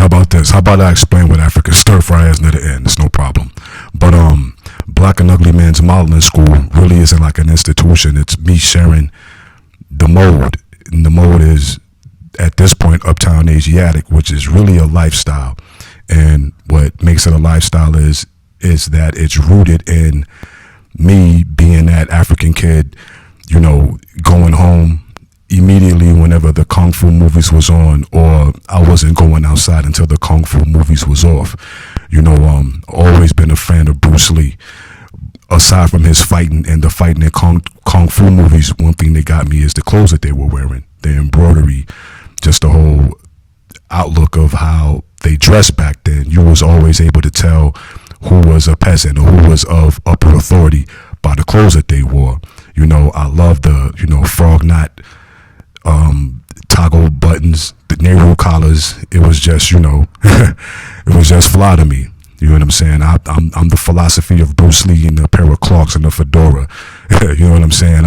how about this? How about I explain what African stir fry is near the end? It's no problem. But Black and Ugly Men's Modeling School really isn't like an institution. It's me sharing the mode. And the mode is, at this point, Uptown Asiatic, which is really a lifestyle. And what makes it a lifestyle is that it's rooted in me being that African kid, you know, going home immediately whenever the Kung Fu movies was on, or I wasn't going outside until the Kung Fu movies was off. You know, always been a fan of Bruce Lee. Aside from his fighting and the fighting in Kung Fu movies, one thing that got me is the clothes that they were wearing, the embroidery, just the whole outlook of how they dressed back then. You was always able to tell who was a peasant or who was of upper authority by the clothes that they wore. You know, I love the, you know, frog knot, toggle buttons, the Nehru collars. It was just, you know, it was just fly to me. You know what I'm saying? I'm the philosophy of Bruce Lee in a pair of Clarks and a fedora. You know what I'm saying?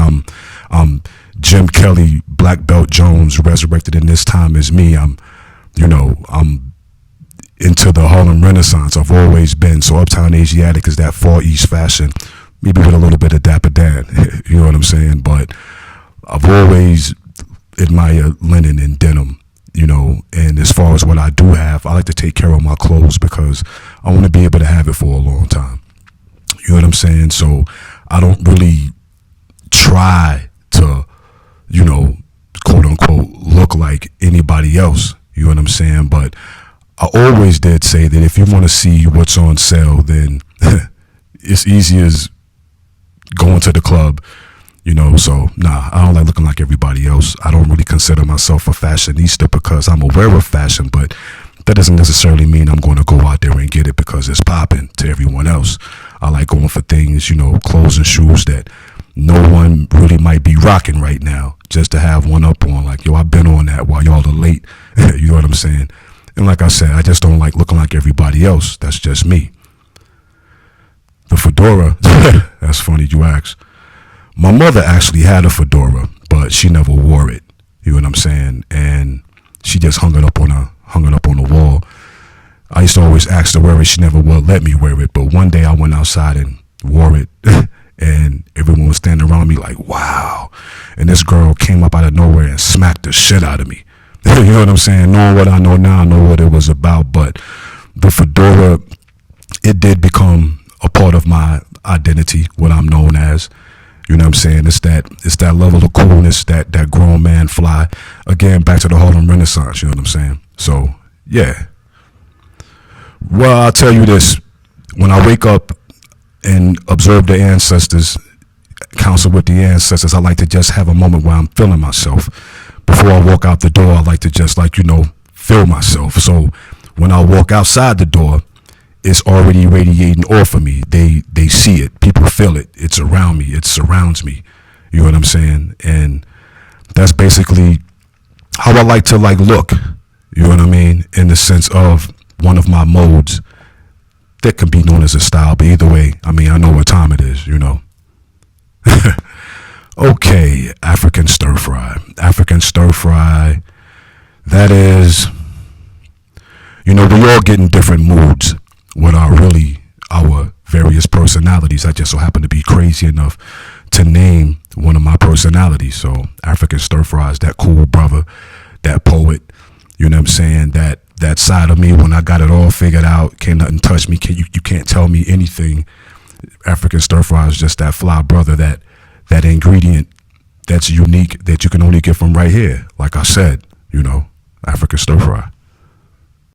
I'm Jim Kelly, Black Belt Jones, resurrected in this time as me. I'm into the Harlem Renaissance. I've always been. So Uptown Asiatic is that Far East fashion, maybe with a little bit of Dapper Dan. You know what I'm saying? But I've always admired linen and denim. You know, and as far as what I do have, I like to take care of my clothes because I want to be able to have it for a long time. You know what I'm saying? So I don't really try to, you know, quote unquote, look like anybody else. You know what I'm saying? But I always did say that if you want to see what's on sale, then it's easy as going to the club. You know, so, nah, I don't like looking like everybody else. I don't really consider myself a fashionista because I'm aware of fashion, but that doesn't necessarily mean I'm going to go out there and get it because it's popping to everyone else. I like going for things, you know, clothes and shoes that no one really might be rocking right now, just to have one up on. Like, yo, I've been on that while y'all are late. You know what I'm saying? And like I said, I just don't like looking like everybody else. That's just me. The fedora, that's funny you ask. My mother actually had a fedora, but she never wore it. You know what I'm saying? And she just hung it up on the wall. I used to always ask to wear it. She never would let me wear it. But one day I went outside and wore it, and everyone was standing around me like, wow. And this girl came up out of nowhere and smacked the shit out of me. You know what I'm saying? Knowing what I know now, I know what it was about. But the fedora, it did become a part of my identity, what I'm known as. You know what I'm saying? It's that level of coolness, that grown man fly. Again, back to the Harlem Renaissance, you know what I'm saying? So, yeah. Well, I'll tell you this. When I wake up and observe the ancestors, counsel with the ancestors, I like to just have a moment where I'm feeling myself. Before I walk out the door, I like to just, like, you know, feel myself. So when I walk outside the door, it's already radiating off of me. They see it. People feel it. It's around me. It surrounds me. You know what I'm saying? And that's basically how I like to, like, look. You know what I mean? In the sense of one of my modes that can be known as a style. But either way, I mean, I know what time it is, you know. Okay, African stir fry. African stir fry. That is, you know, we all get in different moods. What are really our various personalities. I just so happen to be crazy enough to name one of my personalities. So African stir fry is that cool brother, that poet, you know what I'm saying, that side of me when I got it all figured out, can't nothing touch me, you can't tell me anything. African stir fry is just that fly brother, that ingredient that's unique that you can only get from right here. Like I said, you know, African stir fry.